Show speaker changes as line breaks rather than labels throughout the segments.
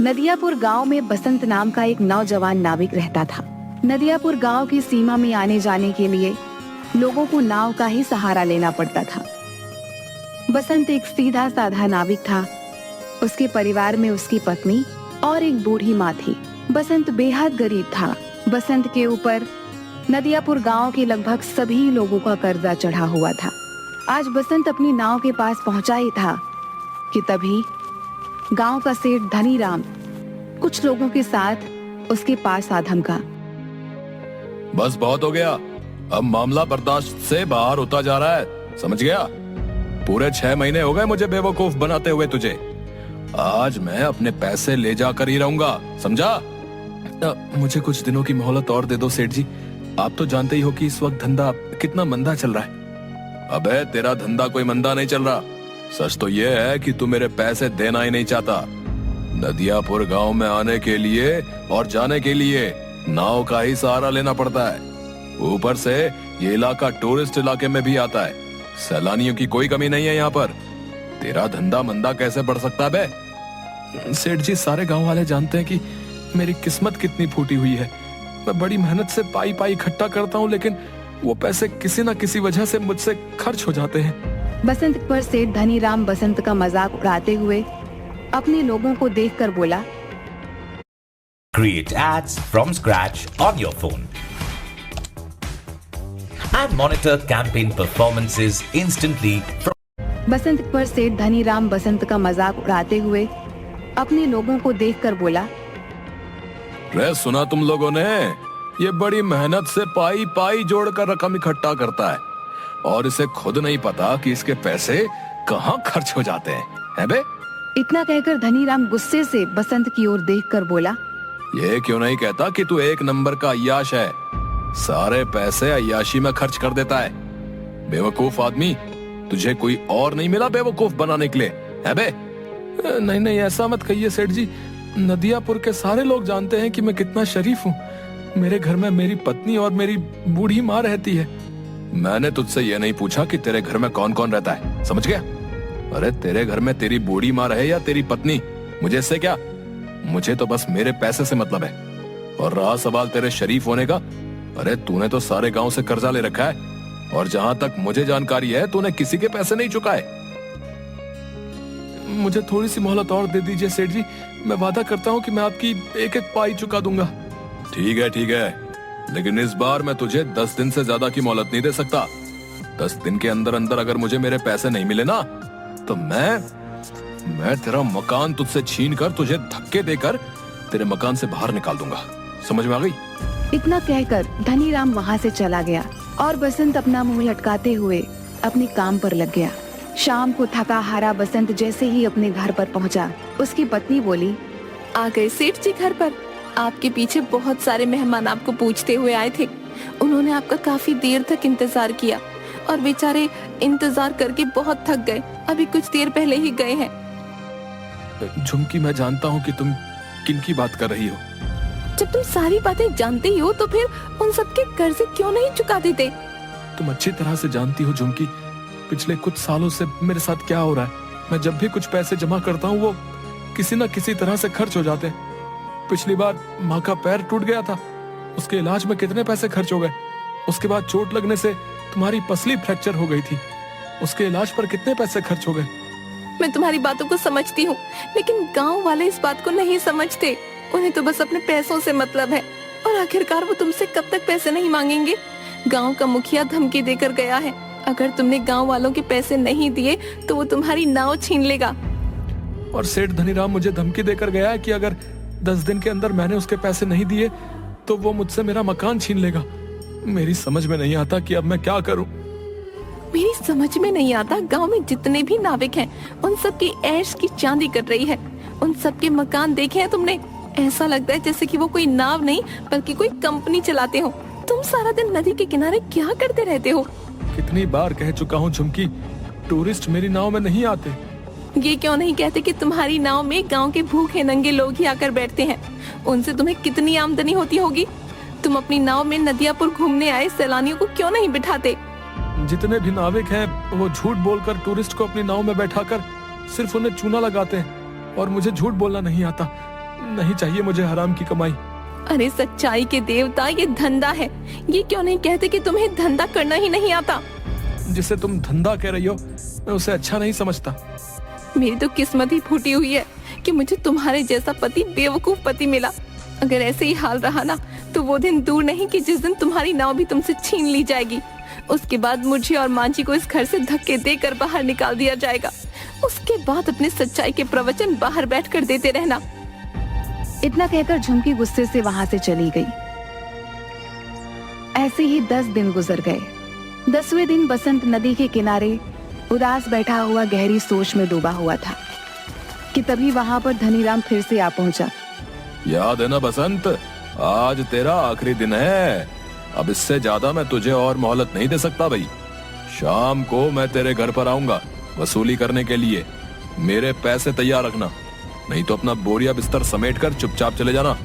नदियापुर गांव में बसंत नाम का एक नौजवान नाविक रहता था। नदियापुर गांव की सीमा में आने जाने के लिए लोगों को नाव का ही सहारा लेना पड़ता था। बसंत एक सीधा साधा नाविक था। उसके परिवार में उसकी पत्नी और एक बूढ़ी माँ थी। बसंत बेहद गरीब था। बसंत के ऊपर नदियापुर गांव के लगभग सभी लोगों का कर्जा चढ़ा हुआ था। आज बसंत अपनी नाव के पास पहुंचा ही था कि तभी गांव का सेठ धनीराम कुछ लोगों के साथ उसके पास आ धमका।
बस बहुत हो गया, अब मामला बर्दाश्त से बाहर होता जा रहा है, समझ गया? पूरे 6 महीने हो गए मुझे बेवकूफ बनाते हुए तुझे। आज मैं अपने पैसे ले जाकर ही रहूंगा, समझा? मुझे कुछ दिनों की मोहलत और दे दो सेठ जी। आप तो जानते ही हो कि इस वक्त धंधा कितना मंदा चल रहा है। अबे तेरा धंधा कोई मंदा नहीं चल रहा। सच तो ये है कि तू मेरे पैसे देना ही नहीं चाहता। नदियापुर गांव में आने के लिए और जाने के लिए नाव का ही सहारा लेना पड़ता है। ऊपर से ये इलाका टूरिस्ट इलाके में भी आता है। सैलानियों की कोई कमी नहीं है यहाँ पर। तेरा धंधा मंदा कैसे बढ़ सकता है बे?
सेठ जी, सारे गांव वाले जानते हैं कि मेरी किस्मत कितनी फूटी हुई है। मैं बड़ी मेहनत से पाई पाई इकट्ठा करता हूँ, लेकिन वो पैसे किसी न किसी वजह से मुझसे खर्च हो जाते हैं।
बसंत पर सेठ धनीराम बसंत का मजाक उड़ाते हुए अपने लोगों को देखकर बोला,
Create ads from scratch on your phone and monitor campaign performances instantly from
बसंत पर सेठ धनीराम बसंत का मजाक उड़ाते हुए अपने लोगों को देखकर बोला,
रे सुना तुम लोगों ने? ये बड़ी मेहनत से पाई पाई जोड़कर रकम इकट्ठा करता है और इसे खुद नहीं पता कि इसके पैसे कहाँ खर्च हो जाते हैं बे?
इतना कहकर धनीराम गुस्से से बसंत की ओर देखकर बोला,
ये क्यों नहीं कहता कि तू एक नंबर का अय्याश है? सारे पैसे अय्याशी में खर्च कर देता है। बेवकूफ आदमी, तुझे कोई और नहीं मिला बेवकूफ बनाने के लिए, है बे?
नहीं नहीं, ऐसा मत कहिए सेठ जी। नदियापुर के सारे लोग जानते हैं कि मैं कितना शरीफ हूँ। मेरे घर में मेरी पत्नी और मेरी बूढ़ी माँ रहती है।
मैंने तुझसे ये नहीं पूछा कि तेरे घर में कौन कौन रहता है, समझ गया? अरे तेरे घर में तेरी बूढ़ी माँ रहे या तेरी पत्नी, मुझे इससे क्या? मुझे तो बस मेरे पैसे से मतलब है। और रहा सवाल तेरे शरीफ होने का, अरे तूने तो सारे गांव से कर्जा ले रखा है और जहां तक मुझे जानकारी है तूने किसी के पैसे नहीं चुकाए।
मुझे थोड़ी सी मोहलत और दे दीजिए सेठ जी। मैं वादा करता हूँ कि मैं आपकी एक एक पाई चुका दूंगा।
ठीक है, लेकिन इस बार मैं तुझे 10 दिन से ज्यादा की मोहलत नहीं दे सकता। 10 दिन के अंदर अंदर अगर मुझे मेरे पैसे नहीं मिले ना, तो मैं तेरा मकान तुझसे छीन कर तुझे धक्के देकर तेरे मकान से बाहर निकाल दूंगा। समझ में आ गई?
इतना कहकर धनीराम वहाँ से चला गया और बसंत अपना मुंह लटकाते हुए अपने काम पर लग गया। शाम को थका हारा बसंत जैसे ही अपने घर पर पहुंचा, उसकी पत्नी बोली,
आ गए सेठ जी घर पर। आपके पीछे बहुत सारे मेहमान आपको पूछते हुए आए थे। उन्होंने आपका काफी देर तक इंतजार किया और बेचारे इंतजार करके बहुत थक गए। अभी कुछ देर पहले ही गए हैं।
झुमकी, मैं जानता हूँ कि तुम किन की बात कर रही हो।
जब तुम सारी बातें जानते ही हो तो फिर उन सबके कर्जे क्यों नहीं चुका देते?
तुम अच्छी तरह से जानती हो झुमकी, पिछले कुछ सालों से मेरे साथ क्या हो रहा है। मैं जब भी कुछ पैसे जमा करता हूँ वो किसी न किसी तरह से खर्च हो जाते हैं। पिछली बार माँ का पैर टूट गया था, उसके इलाज में कितने पैसे खर्च हो गए। उसके बाद चोट लगने से तुम्हारी पसली फ्रैक्चर हो गई थी, उसके इलाज पर कितने पैसे खर्च हो गए।
मैं तुम्हारी बातों को समझती हूँ, लेकिन गांव वाले इस बात को नहीं समझते। उन्हें तो बस अपने पैसों से मतलब है और आखिरकार वो तुमसे कब तक पैसे नहीं मांगेंगे? गांव का मुखिया धमकी देकर गया है, अगर तुमने गांव वालों के पैसे नहीं दिए तो वो तुम्हारी नाव छीन लेगा।
और सेठ धनीराम मुझे धमकी देकर गया है कि अगर 10 दिन के अंदर मैंने उसके पैसे नहीं दिए तो वो मुझसे मेरा मकान छीन लेगा। मेरी समझ में नहीं आता कि अब मैं क्या करूं।
मेरी समझ में नहीं आता, गांव में जितने भी नाविक हैं उन सब की ऐश की चांदी कर रही है। उन सब के मकान देखे हैं तुमने? ऐसा लगता है जैसे कि वो कोई नाव नहीं बल्कि कोई कंपनी चलाते हो। तुम सारा दिन नदी के किनारे क्या करते रहते हो?
कितनी बार कह चुका हूँ झुमकी, टूरिस्ट मेरी नाव में नहीं आते।
ये क्यों नहीं कहते कि तुम्हारी नाव में गांव के भूखे नंगे लोग ही आकर बैठते हैं? उनसे तुम्हें कितनी आमदनी होती होगी। तुम अपनी नाव में नदियापुर घूमने आए सैलानियों को क्यों नहीं बिठाते?
जितने भी नाविक हैं वो झूठ बोलकर टूरिस्ट को अपनी नाव में बैठाकर सिर्फ उन्हें चूना लगाते हैं और मुझे झूठ बोलना नहीं आता। नहीं चाहिए मुझे हराम की कमाई।
अरे सच्चाई के देवता, ये धंधा है। ये क्यों नहीं कहते कि तुम्हें धंधा करना ही नहीं आता?
जिसे तुम धंधा कह रही हो मैं उसे अच्छा नहीं समझता।
मेरी तो किस्मत ही फूटी हुई है कि मुझे तुम्हारे जैसा पति, बेवकूफ पति मिला। अगर ऐसे ही हाल रहा ना तो वो दिन दूर नहीं कि जिस दिन तुम्हारी नाव भी तुमसे छीन ली जाएगी। उसके बाद मुझे और मांझी को इस घर से धक्के देकर बाहर निकाल दिया जाएगा। उसके बाद अपने सच्चाई के प्रवचन बाहर बैठकर देते रहना।
इतना कहकर झुमकी गुस्से से वहां से चली गई। ऐसे ही 10 दिन गुजर गए। 10वें दिन बसंत नदी के किनारे उदास बैठा हुआ गहरी सोच में डूबा हुआ था कि तभी वहां पर धनीराम फिर से आ पहुंचा।
याद है ना बसंत, आज तेरा आखिरी दिन है। अब इससे ज्यादा मैं तुझे और मोहलत नहीं दे सकता भाई। शाम को मैं तेरे घर पर आऊंगा वसूली करने के लिए। मेरे पैसे तैयार रखना, नहीं तो अपना बोरिया बिस्तर समेट कर चुपचाप चले जाना।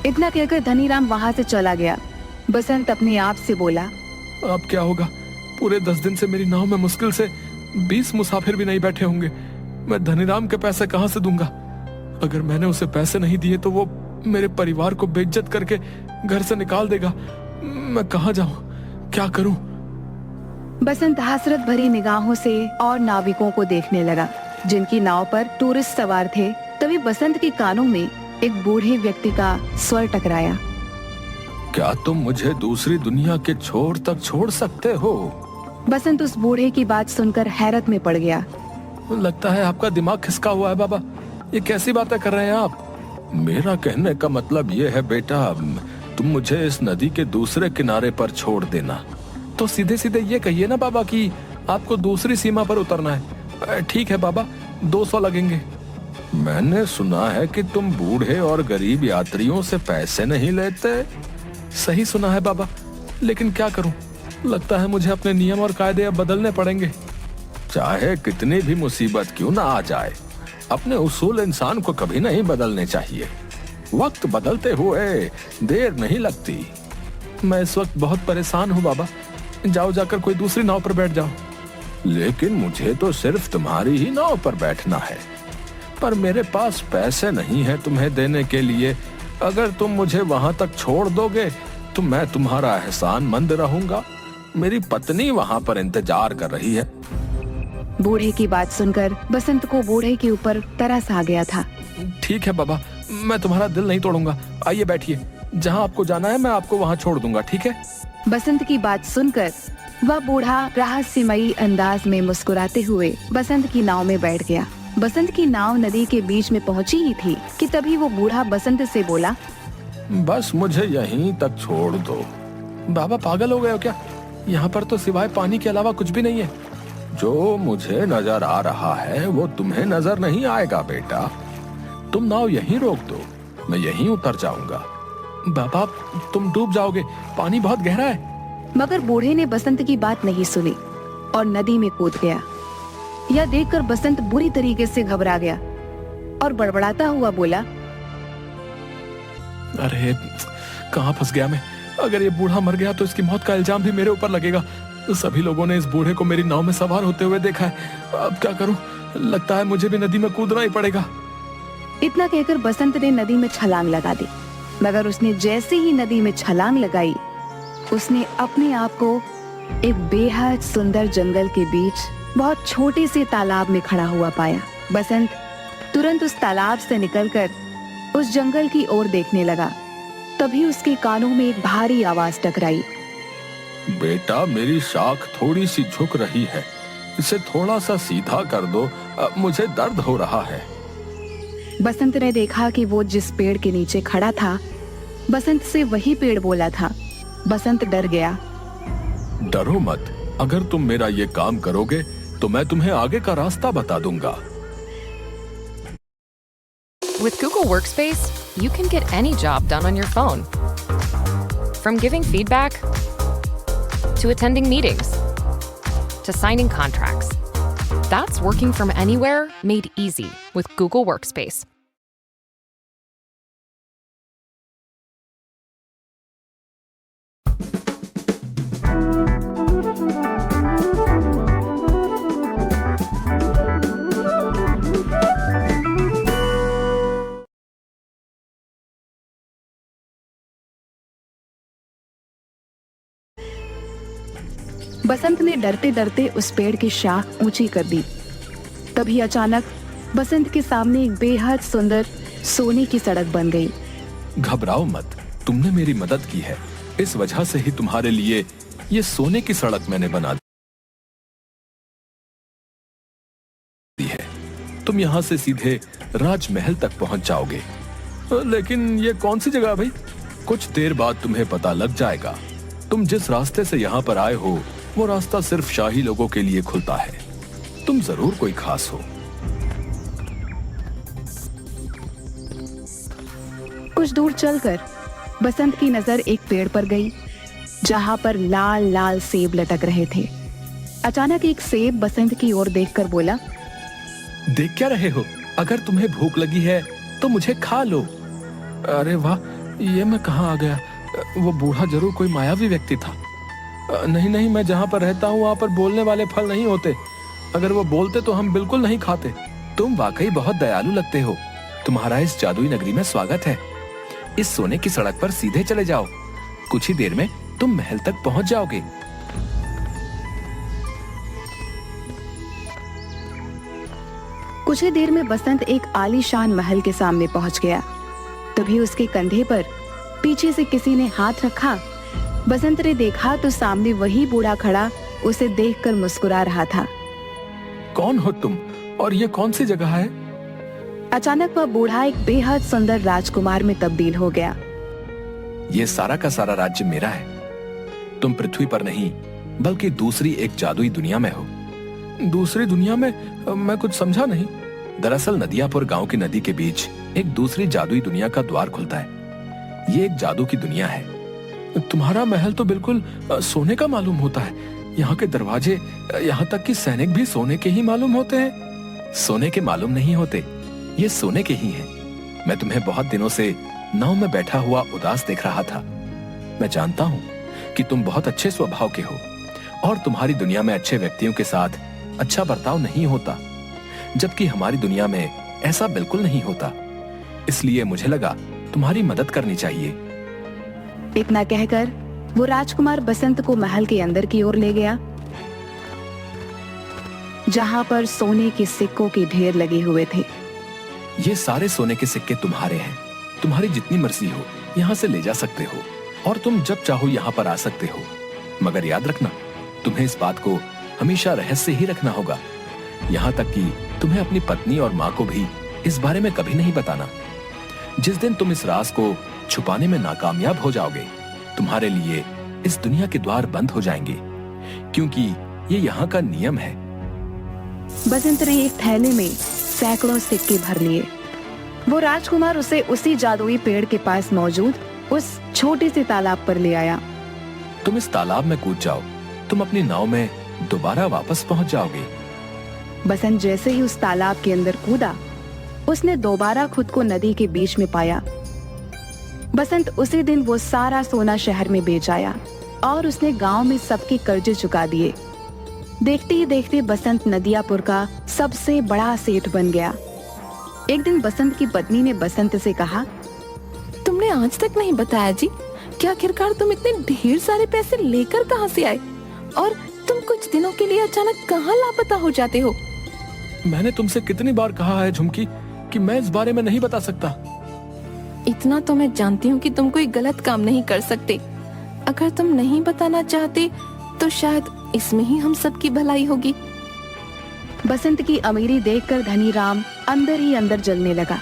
इतना कहकर धनीराम वहां से चला गया। बसंत अपने आप से बोला,
अब क्या होगा? पूरे 10 दिन से मेरी नाव में मुश्किल से 20 मुसाफिर भी नहीं बैठे होंगे। मैं धनीराम के पैसे कहां से दूंगा? अगर मैंने उसे पैसे नहीं दिए तो वो मेरे परिवार को बेइज्जत करके घर से निकाल देगा। मैं कहां जाऊं, क्या करूं?
बसंत हसरत भरी निगाहों से और नाविकों को देखने लगा जिनकी नाव पर टूरिस्ट सवार थे। तभी बसंत के कानों में एक बूढ़े व्यक्ति का स्वर टकराया।
क्या तुम मुझे दूसरी दुनिया के छोर तक छोड़ सकते हो?
बसंत उस बूढ़े की बात सुनकर हैरत में पड़ गया।
लगता है आपका दिमाग खिसका हुआ है बाबा। ये कैसी बातें कर रहे हैं आप?
मेरा कहने का मतलब ये है बेटा, तुम मुझे इस नदी के दूसरे किनारे पर छोड़ देना।
तो सीधे सीधे ये कहिए ना बाबा कि आपको दूसरी सीमा पर उतरना है। ठीक है बाबा, 200 लगेंगे।
मैंने सुना है कि तुम बूढ़े और गरीब यात्रियों से पैसे नहीं लेते।
सही सुना है बाबा, लेकिन क्या करूं? लगता है मुझे अपने नियम और कायदे अब बदलने पड़ेंगे।
चाहे कितनी भी मुसीबत क्यों ना आ जाए, अपने उसूल इंसान को कभी नहीं बदलने चाहिए। वक्त बदलते हुए देर नहीं लगती।
मैं इस वक्त बहुत परेशान हूँ बाबा। जाओ जाकर कोई दूसरी नाव पर बैठ जाओ।
लेकिन मुझे तो सिर्फ तुम्हारी ही नाव पर बैठना है, पर मेरे पास पैसे नहीं है तुम्हें देने के लिए। अगर तुम मुझे वहां तक छोड़ दोगे तो मैं तुम्हारा एहसान मंद रहूंगा। मेरी पत्नी वहां पर इंतजार कर रही है।
बूढ़े की बात सुनकर बसंत को बूढ़े के ऊपर तरस आ गया था।
ठीक है बाबा, मैं तुम्हारा दिल नहीं तोड़ूंगा। आइए बैठिए, जहाँ आपको जाना है मैं आपको वहाँ छोड़ दूंगा, ठीक है?
बसंत की बात सुनकर वह बूढ़ा रहस्यमयी अंदाज में मुस्कुराते हुए बसंत की नाव में बैठ गया। बसंत की नाव नदी के बीच में पहुंची ही थी कि तभी वो बूढ़ा बसंत से बोला,
बस मुझे यहीं तक छोड़ दो।
बाबा पागल हो गए हो क्या? यहाँ पर तो सिवाय पानी के अलावा कुछ भी नहीं है।
जो मुझे नजर आ रहा है वो तुम्हें नजर नहीं आएगा बेटा। तुम नाव यहीं रोक दो, मैं यहीं उतर जाऊंगा।
बाबा तुम डूब जाओगे, पानी बहुत गहरा है।
मगर बूढ़े ने बसंत की बात नहीं सुनी और नदी में कूद गया। यह देखकर बसंत बुरी तरीके से घबरा गया और बड़बड़ाता हुआ बोला,
अरे कहाँ फंस गया मैं? अगर ये बूढ़ा मर गया तो इसकी मौत का इल्जाम भी मेरे ऊपर लगेगा। सभी लोगों ने इस बूढ़े को मेरी नाव में सवार होते हुए देखा है। अब क्या करूं? लगता है मुझे भी नदी में कूदना ही पड़ेगा।
इतना कहकर बसंत ने नदी में छलांग लगा दी। मगर उसने जैसे ही नदी में छलांग लगाई, उसने अपने आप को एक बेहद सुंदर जंगल के बीच बहुत छोटे से तालाब में खड़ा हुआ पाया। बसंत तुरंत उस तालाब से निकलकर उस जंगल की ओर देखने लगा। तभी उसके कानों में एक भारी आवाज टकराई।
बेटा मेरी शाख थोड़ी सी झुक रही है, इसे थोड़ा सा सीधा कर दो, मुझे दर्द हो रहा है।
बसंत ने देखा कि वो जिस पेड़ के नीचे खड़ा था, बसंत से वही पेड़ बोला था। बसंत डर गया।
डरो मत, अगर तुम मेरा ये काम करोगे तो मैं तुम्हें आगे का रास्ता बता दूंगा।
With Google Workspace, you can get any job done on your phone. From giving feedback to attending meetings to signing contracts. That's working from anywhere made easy with Google Workspace.
बसंत ने डरते डरते उस पेड़ की शाख ऊंची कर दी। तभी अचानक बसंत के सामने एक बेहद सुंदर सोने की सड़क बन गई।
घबराओ मत, तुमने मेरी मदद की है, इस वजह से ही तुम्हारे लिए ये सोने की सड़क मैंने बना दी है। तुम यहाँ से सीधे राजमहल तक पहुंच जाओगे। लेकिन ये कौन सी जगह है भाई? कुछ देर बाद तुम्हें पता लग जाएगा। तुम जिस रास्ते से यहाँ पर आए हो वो रास्ता सिर्फ शाही लोगों के लिए खुलता है। तुम जरूर कोई खास हो।
कुछ दूर चलकर बसंत की नजर एक पेड़ पर गई जहां पर लाल लाल सेब लटक रहे थे। अचानक एक सेब बसंत की ओर देखकर बोला,
देख क्या रहे हो? अगर तुम्हें भूख लगी है तो मुझे खा लो। अरे वाह, ये मैं कहाँ आ गया? वो बूढ़ा जरूर कोई मायावी व्यक्ति था। नहीं नहीं, मैं जहाँ पर रहता हूँ वहाँ पर बोलने वाले फल नहीं होते। अगर वो बोलते तो हम बिल्कुल नहीं खाते। तुम वाकई बहुत दयालु लगते हो। तुम्हारा इस जादुई नगरी में स्वागत है। इस सोने की सड़क पर सीधे चले जाओ, कुछ ही देर में तुम महल तक पहुंच जाओगे।
कुछ ही देर में बसंत एक आलीशान महल के सामने पहुंच गया। तभी उसके कंधे पर पीछे से किसी ने हाथ रखा। बसंत ने देखा तो सामने वही बूढ़ा खड़ा उसे देखकर मुस्कुरा रहा था।
कौन हो तुम और ये कौन सी जगह है?
अचानक वह बूढ़ा एक बेहद सुंदर राजकुमार में तब्दील हो गया।
ये सारा का सारा राज्य मेरा है। तुम पृथ्वी पर नहीं बल्कि दूसरी एक जादुई दुनिया में हो। दूसरी दुनिया में? मैं कुछ समझा नहीं। दरअसल नदियापुर गांव की नदी के बीच एक दूसरी जादुई दुनिया का द्वार खुलता है। ये एक जादू की दुनिया है। तुम्हारा महल तो बिल्कुल सोने का मालूम होता है। यहाँ के दरवाजे, यहाँ तक कि सैनिक भी सोने के ही मालूम होते हैं। सोने के मालूम नहीं होते, ये सोने के ही हैं। मैं तुम्हें बहुत दिनों से नाव में बैठा हुआ उदास देख रहा था। मैं जानता हूँ कि तुम बहुत अच्छे स्वभाव के हो और तुम्हारी दुनिया में अच्छे व्यक्तियों के साथ अच्छा बर्ताव नहीं होता, जबकि हमारी दुनिया में ऐसा बिल्कुल नहीं होता। इसलिए मुझे लगा तुम्हारी मदद करनी चाहिए।
इतना कहकर वो राजकुमार बसंत को महल के अंदर की ओर ले गया, जहां पर सोने के सिक्कों के ढेर लगे हुए थे।
ये सारे सोने के सिक्के तुम्हारे हैं। तुम्हारी जितनी मर्जी हो यहाँ से ले जा सकते हो और तुम जब चाहो यहाँ पर आ सकते हो। मगर याद रखना, तुम्हें इस बात को हमेशा रहस्य ही रखना होगा। यहाँ तक कि तुम्हें अपनी पत्नी और माँ को भी इस बारे में कभी नहीं बताना। जिस दिन तुम इस राज को छुपाने में नाकामयाब हो जाओगे, तुम्हारे लिए इस दुनिया के द्वार बंद हो जाएंगे, क्योंकि ये यहाँ का नियम है।
बसंत ने एक थैले में सैकड़ों सिक्के भर लिए। वो राजकुमार उसे उसी जादुई पेड़ के पास मौजूद उस छोटे से तालाब पर ले आया।
तुम इस तालाब में कूद जाओ, तुम अपनी नाव में दोबारा वापस पहुंच जाओगे।
बसंत जैसे ही उस तालाब के अंदर कूदा, उसने दोबारा खुद को नदी के बीच में पाया। बसंत उसी दिन वो सारा सोना शहर में बेच आया और उसने गांव में सबके कर्जे चुका दिए। देखते ही देखते बसंत नदियापुर का सबसे बड़ा सेठ बन गया। एक दिन बसंत की पत्नी ने बसंत से कहा,
तुमने आज तक नहीं बताया जी कि आखिरकार तुम इतने ढेर सारे पैसे लेकर कहाँ से आए और तुम कुछ दिनों के लिए अचानक कहाँ लापता हो जाते हो?
मैंने तुमसे कितनी बार कहा है झुमकी कि मैं इस बारे में नहीं बता सकता।
इतना तो मैं जानती हूँ कि तुम कोई गलत काम नहीं कर सकते। अगर तुम नहीं बताना चाहते तो शायद इसमें ही हम सबकी भलाई होगी।
बसंत की अमीरी देखकर धनी राम अंदर ही अंदर जलने लगा।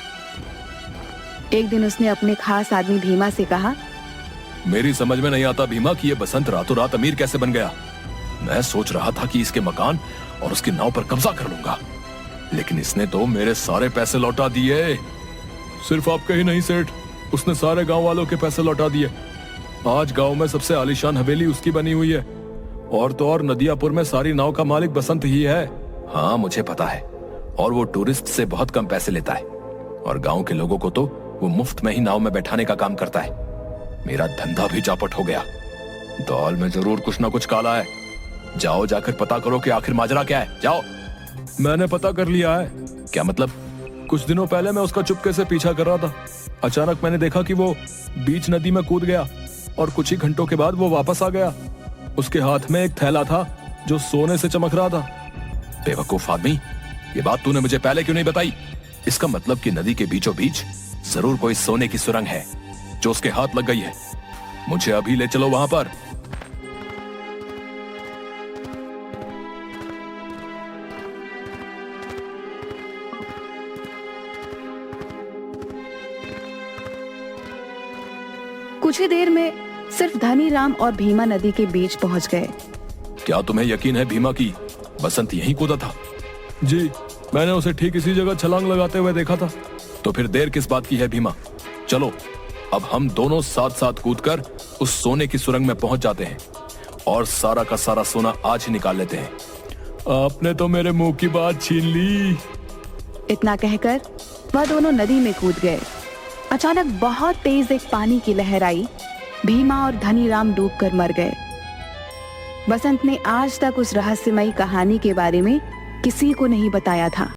एक दिन उसने अपने खास आदमी भीमा से कहा,
मेरी समझ में नहीं आता भीमा कि ये बसंत रातों रात अमीर कैसे बन गया। मैं सोच रहा था कि इसके मकान और उसकी नाव पर कब्जा कर लूंगा, लेकिन इसने तो मेरे सारे पैसे लौटा दिए।
सिर्फ आपके ही नहीं सेठ, उसने सारे गांव वालों के पैसे लौटा दिए। आज गांव में सबसे आलीशान हवेली उसकी बनी हुई है और तो और नदियापुर में सारी नाव का मालिक बसंत ही है।
हाँ मुझे पता है, और वो टूरिस्ट से बहुत कम पैसे लेता है और गांव के लोगों को तो वो मुफ्त में ही नाव में बैठाने का काम करता है। मेरा धंधा भी चौपट हो गया। दाल में जरूर कुछ ना कुछ काला है। जाओ जाकर पता करो कि आखिर माजरा क्या है। जाओ।
मैंने पता कर लिया है।
क्या मतलब?
कुछ दिनों पहले मैं उसका चुपके से पीछा कर रहा था। अचानक मैंने देखा कि वो बीच नदी में कूद गया और कुछ ही घंटों के बाद वो वापस आ गया। उसके हाथ में एक थैला था जो सोने से चमक रहा था।
बेवकूफ आदमी, ये बात तूने मुझे पहले क्यों नहीं बताई? इसका मतलब कि नदी के बीचों बीच जरूर कोई सोने की सुरंग है जो उसके हाथ लग गई है। मुझे अभी ले चलो वहां पर।
कुछ ही देर में सिर्फ धनीराम और भीमा नदी के बीच पहुंच गए।
क्या तुम्हें यकीन है भीमा की बसंत यहीं कूदा था?
जी, मैंने उसे ठीक इसी जगह छलांग लगाते हुए देखा था।
तो फिर देर किस बात की है भीमा? चलो अब हम दोनों साथ साथ कूदकर उस सोने की सुरंग में पहुंच जाते हैं और सारा का सारा सोना आज ही निकाल लेते हैं।
आपने तो मेरे मुंह की बात छीन ली।
इतना कहकर वह दोनों नदी में कूद गए। अचानक बहुत तेज एक पानी की लहर आई। भीमा और धनीराम डूबकर मर गए। बसंत ने आज तक उस रहस्यमयी कहानी के बारे में किसी को नहीं बताया था।